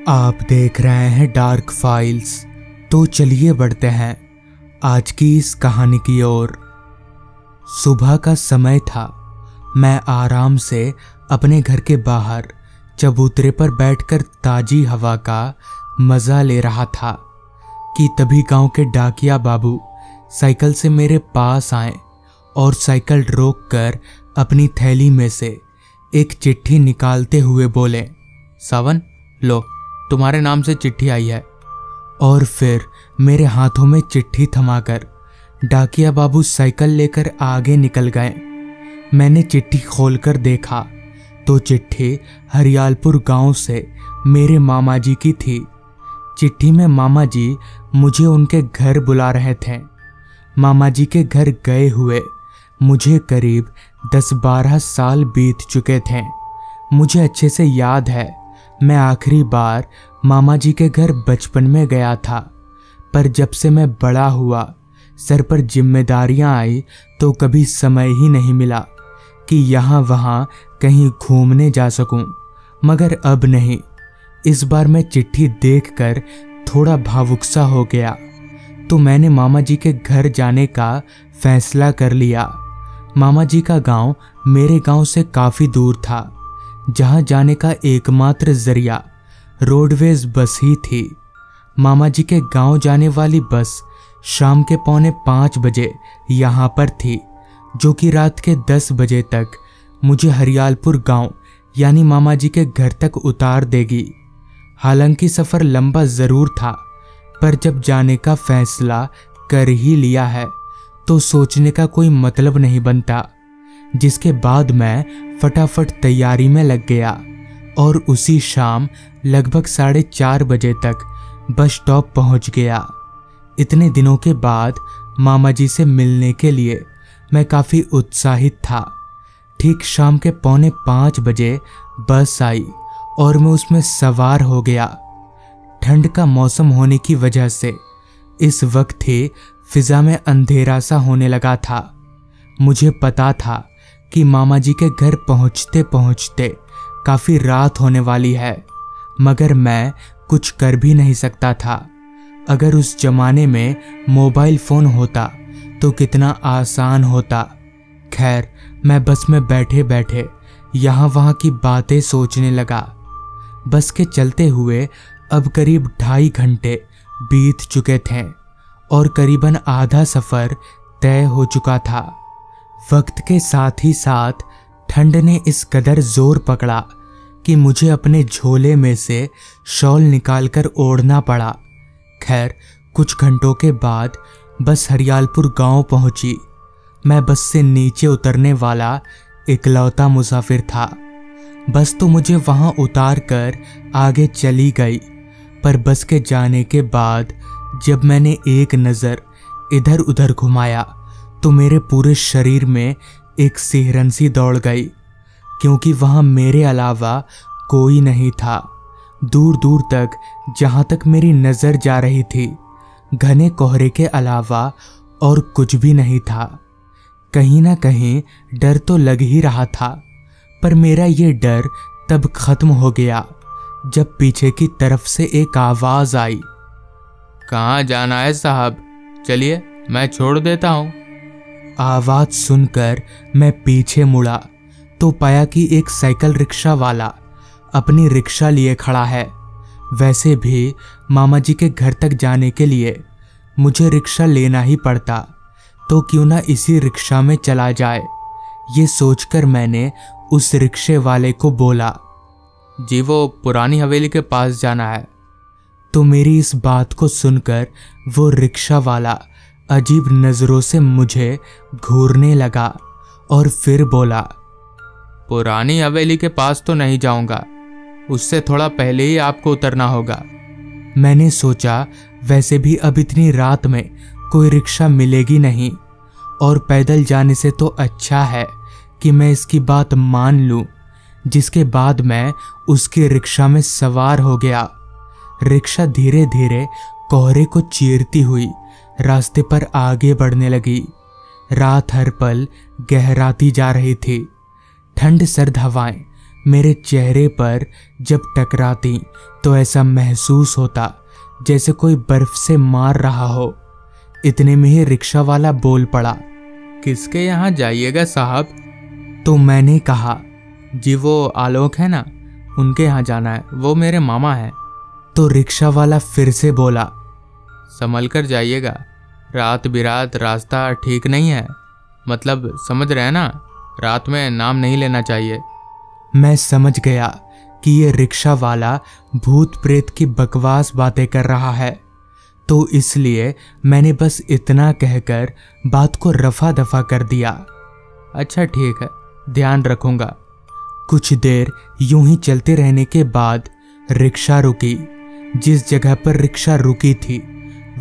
आप देख रहे हैं डार्क फाइल्स। तो चलिए बढ़ते हैं आज की इस कहानी की ओर। सुबह का समय था। मैं आराम से अपने घर के बाहर चबूतरे पर बैठकर ताजी हवा का मजा ले रहा था कि तभी गांव के डाकिया बाबू साइकिल से मेरे पास आए और साइकिल रोककर अपनी थैली में से एक चिट्ठी निकालते हुए बोले, सावन लो, तुम्हारे नाम से चिट्ठी आई है। और फिर मेरे हाथों में चिट्ठी थमाकर डाकिया बाबू साइकिल लेकर आगे निकल गए। मैंने चिट्ठी खोलकर देखा तो चिट्ठी हरियालपुर गांव से मेरे मामा जी की थी। चिट्ठी में मामा जी मुझे उनके घर बुला रहे थे। मामा जी के घर गए हुए मुझे करीब 10-12 साल बीत चुके थे। मुझे अच्छे से याद है मैं आखिरी बार मामा जी के घर बचपन में गया था, पर जब से मैं बड़ा हुआ सर पर जिम्मेदारियां आई तो कभी समय ही नहीं मिला कि यहाँ वहाँ कहीं घूमने जा सकूं। मगर अब नहीं, इस बार मैं चिट्ठी देखकर थोड़ा भावुक सा हो गया तो मैंने मामा जी के घर जाने का फैसला कर लिया। मामा जी का गांव मेरे गांव से काफ़ी दूर था, जहां जाने का एकमात्र जरिया रोडवेज बस ही थी। मामा जी के गांव जाने वाली बस शाम के 4:45 बजे यहाँ पर थी, जो कि रात के 10 बजे तक मुझे हरियालपुर गांव यानी मामा जी के घर तक उतार देगी। हालांकि सफ़र लंबा ज़रूर था, पर जब जाने का फैसला कर ही लिया है तो सोचने का कोई मतलब नहीं बनता। जिसके बाद मैं फटाफट तैयारी में लग गया और उसी शाम लगभग 4:30 बजे तक बस स्टॉप पहुंच गया। इतने दिनों के बाद मामा जी से मिलने के लिए मैं काफ़ी उत्साहित था। ठीक शाम के 4:45 बजे बस आई और मैं उसमें सवार हो गया। ठंड का मौसम होने की वजह से इस वक्त ही फिजा में अंधेरा सा होने लगा था। मुझे पता था कि मामा जी के घर पहुंचते पहुंचते काफ़ी रात होने वाली है, मगर मैं कुछ कर भी नहीं सकता था। अगर उस जमाने में मोबाइल फ़ोन होता तो कितना आसान होता। खैर, मैं बस में बैठे बैठे यहाँ वहाँ की बातें सोचने लगा। बस के चलते हुए अब करीब 2.5 घंटे बीत चुके थे और करीबन आधा सफ़र तय हो चुका था। वक्त के साथ ही साथ ठंड ने इस कदर जोर पकड़ा कि मुझे अपने झोले में से शॉल निकालकर ओढ़ना पड़ा। खैर, कुछ घंटों के बाद बस हरियालपुर गांव पहुंची। मैं बस से नीचे उतरने वाला इकलौता मुसाफिर था। बस तो मुझे वहां उतार कर आगे चली गई, पर बस के जाने के बाद जब मैंने एक नज़र इधर उधर घुमाया तो मेरे पूरे शरीर में एक सिहरन सी दौड़ गई, क्योंकि वहाँ मेरे अलावा कोई नहीं था। दूर दूर तक जहाँ तक मेरी नज़र जा रही थी, घने कोहरे के अलावा और कुछ भी नहीं था। कहीं ना कहीं डर तो लग ही रहा था, पर मेरा ये डर तब खत्म हो गया जब पीछे की तरफ से एक आवाज़ आई, कहाँ जाना है साहब? चलिए, मैं छोड़ देता हूँ। आवाज़ सुनकर मैं पीछे मुड़ा तो पाया कि एक साइकिल रिक्शा वाला अपनी रिक्शा लिए खड़ा है। वैसे भी मामा जी के घर तक जाने के लिए मुझे रिक्शा लेना ही पड़ता, तो क्यों ना इसी रिक्शा में चला जाए। ये सोचकर मैंने उस रिक्शे वाले को बोला, जी वो पुरानी हवेली के पास जाना है। तो मेरी इस बात को सुनकर वो रिक्शा वाला अजीब नज़रों से मुझे घूरने लगा और फिर बोला, पुरानी हवेली के पास तो नहीं जाऊंगा, उससे थोड़ा पहले ही आपको उतरना होगा। मैंने सोचा वैसे भी अब इतनी रात में कोई रिक्शा मिलेगी नहीं और पैदल जाने से तो अच्छा है कि मैं इसकी बात मान लूं। जिसके बाद मैं उसकी रिक्शा में सवार हो गया। रिक्शा धीरे धीरे कोहरे को चीरती हुई रास्ते पर आगे बढ़ने लगी। रात हर पल गहराती जा रही थी। ठंड सर्द हवाएं मेरे चेहरे पर जब टकराती तो ऐसा महसूस होता जैसे कोई बर्फ से मार रहा हो। इतने में ही रिक्शा वाला बोल पड़ा, किसके यहाँ जाइएगा साहब? तो मैंने कहा, जी वो आलोक है ना, उनके यहाँ जाना है, वो मेरे मामा है। तो रिक्शा वाला फिर से बोला, संभल कर जाइएगा, रात बिरात रास्ता ठीक नहीं है, मतलब समझ रहे हैं ना, रात में नाम नहीं लेना चाहिए। मैं समझ गया कि ये रिक्शा वाला भूत प्रेत की बकवास बातें कर रहा है, तो इसलिए मैंने बस इतना कहकर बात को रफा दफा कर दिया। अच्छा ठीक है, ध्यान रखूंगा। कुछ देर यूं ही चलते रहने के बाद रिक्शा रुकी। जिस जगह पर रिक्शा रुकी थी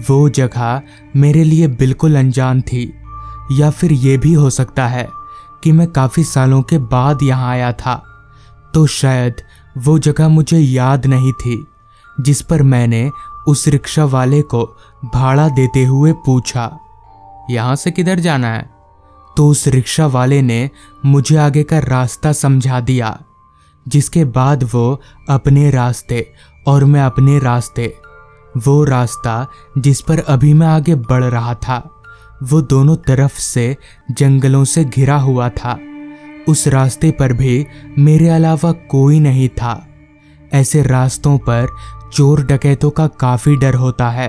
वो जगह मेरे लिए बिल्कुल अनजान थी, या फिर ये भी हो सकता है कि मैं काफ़ी सालों के बाद यहाँ आया था, तो शायद वो जगह मुझे याद नहीं थी। जिस पर मैंने उस रिक्शा वाले को भाड़ा देते हुए पूछा, यहाँ से किधर जाना है? तो उस रिक्शा वाले ने मुझे आगे का रास्ता समझा दिया, जिसके बाद वो अपने रास्ते और मैं अपने रास्ते। वो रास्ता जिस पर अभी मैं आगे बढ़ रहा था वो दोनों तरफ से जंगलों से घिरा हुआ था। उस रास्ते पर भी मेरे अलावा कोई नहीं था। ऐसे रास्तों पर चोर डकैतों का काफ़ी डर होता है।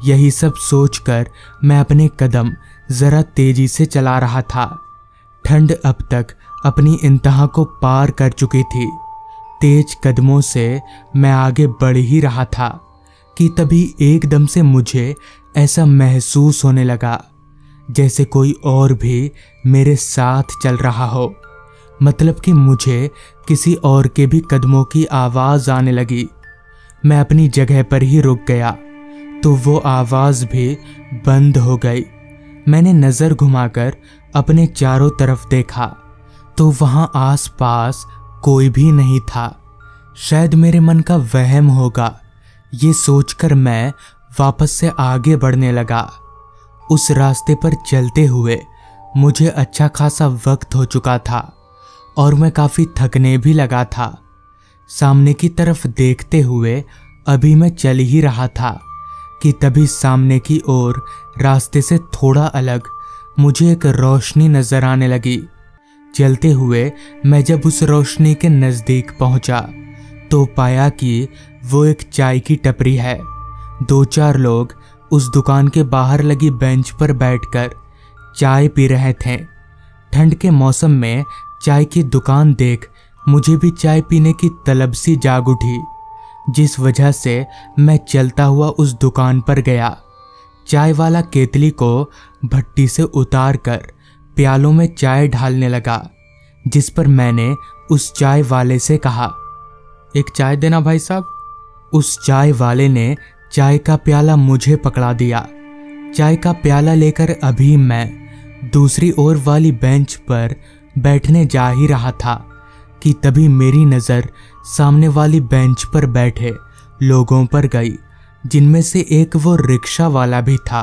यही सब सोचकर मैं अपने कदम ज़रा तेजी से चला रहा था। ठंड अब तक अपनी इंतहा को पार कर चुकी थी। तेज कदमों से मैं आगे बढ़ ही रहा था कि तभी एकदम से मुझे ऐसा महसूस होने लगा जैसे कोई और भी मेरे साथ चल रहा हो। मतलब कि मुझे किसी और के भी कदमों की आवाज़ आने लगी। मैं अपनी जगह पर ही रुक गया तो वो आवाज़ भी बंद हो गई। मैंने नज़र घुमाकर अपने चारों तरफ देखा तो वहाँ आसपास कोई भी नहीं था। शायद मेरे मन का वहम होगा, ये सोचकर मैं वापस से आगे बढ़ने लगा। उस रास्ते पर चलते हुए मुझे अच्छा खासा वक्त हो चुका था और मैं काफ़ी थकने भी लगा था। सामने की तरफ देखते हुए अभी मैं चल ही रहा था कि तभी सामने की ओर रास्ते से थोड़ा अलग मुझे एक रोशनी नजर आने लगी। चलते हुए मैं जब उस रोशनी के नज़दीक पहुंचा तो पाया कि वो एक चाय की टपरी है। 2-4 लोग उस दुकान के बाहर लगी बेंच पर बैठकर चाय पी रहे थे। ठंड के मौसम में चाय की दुकान देख मुझे भी चाय पीने की तलब सी जाग उठी, जिस वजह से मैं चलता हुआ उस दुकान पर गया। चाय वाला केतली को भट्टी से उतार कर प्यालों में चाय ढालने लगा, जिस पर मैंने उस चाय वाले से कहा, एक चाय देना भाई साहब। उस चाय वाले ने चाय का प्याला मुझे पकड़ा दिया। चाय का प्याला लेकर अभी मैं दूसरी ओर वाली बेंच पर बैठने जा ही रहा था कि तभी मेरी नज़र सामने वाली बेंच पर बैठे लोगों पर गई, जिनमें से एक वो रिक्शा वाला भी था।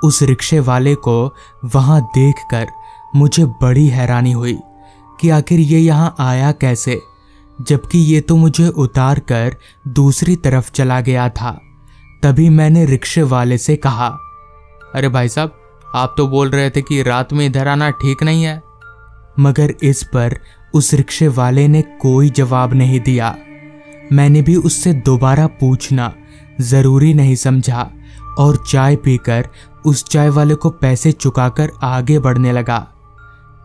उस रिक्शे वाले को वहाँ देखकर मुझे बड़ी हैरानी हुई कि आखिर ये यहाँ आया कैसे, जबकि ये तो मुझे उतार कर दूसरी तरफ चला गया था। तभी मैंने रिक्शे वाले से कहा, अरे भाई साहब, आप तो बोल रहे थे कि रात में इधर आना ठीक नहीं है। मगर इस पर उस रिक्शे वाले ने कोई जवाब नहीं दिया। मैंने भी उससे दोबारा पूछना ज़रूरी नहीं समझा और चाय पीकर उस चाय वाले को पैसे चुकाकर आगे बढ़ने लगा।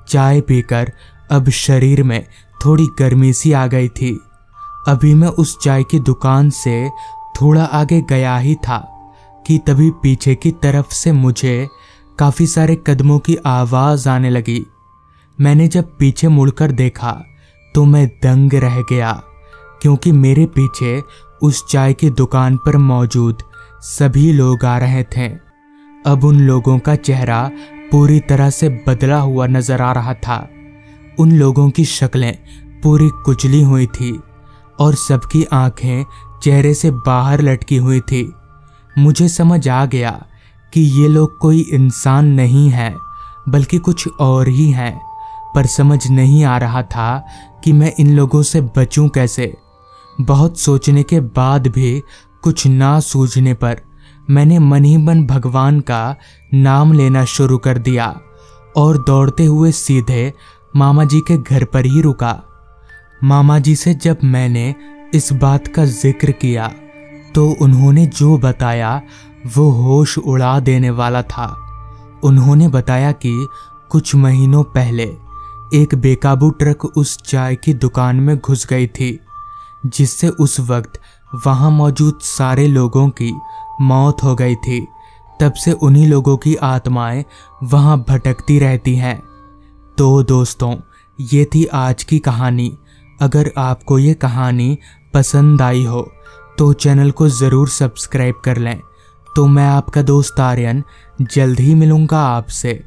चाय पीकर अब शरीर में थोड़ी गर्मी सी आ गई थी। अभी मैं उस चाय की दुकान से थोड़ा आगे गया ही था कि तभी पीछे की तरफ से मुझे काफ़ी सारे कदमों की आवाज़ आने लगी। मैंने जब पीछे मुड़कर देखा तो मैं दंग रह गया, क्योंकि मेरे पीछे उस चाय की दुकान पर मौजूद सभी लोग आ रहे थे। अब उन लोगों का चेहरा पूरी तरह से बदला हुआ नजर आ रहा था। उन लोगों की शक्लें पूरी कुचली हुई थी और सबकी आंखें चेहरे से बाहर लटकी हुई थी। मुझे समझ आ गया कि ये लोग कोई इंसान नहीं हैं, बल्कि कुछ और ही हैं। पर समझ नहीं आ रहा था कि मैं इन लोगों से बचूं कैसे। बहुत सोचने के बाद भी कुछ ना सूझने पर मैंने मन ही मन भगवान का नाम लेना शुरू कर दिया और दौड़ते हुए सीधे मामा जी के घर पर ही रुका। मामा जी से जब मैंने इस बात का जिक्र किया तो उन्होंने जो बताया वो होश उड़ा देने वाला था। उन्होंने बताया कि कुछ महीनों पहले एक बेकाबू ट्रक उस चाय की दुकान में घुस गई थी, जिससे उस वक्त वहां मौजूद सारे लोगों की मौत हो गई थी। तब से उन्हीं लोगों की आत्माएं वहां भटकती रहती हैं। तो दोस्तों, ये थी आज की कहानी। अगर आपको ये कहानी पसंद आई हो तो चैनल को ज़रूर सब्सक्राइब कर लें। तो मैं आपका दोस्त आर्यन जल्द ही मिलूँगा आपसे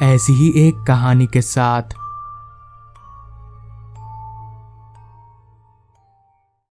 ऐसी ही एक कहानी के साथ।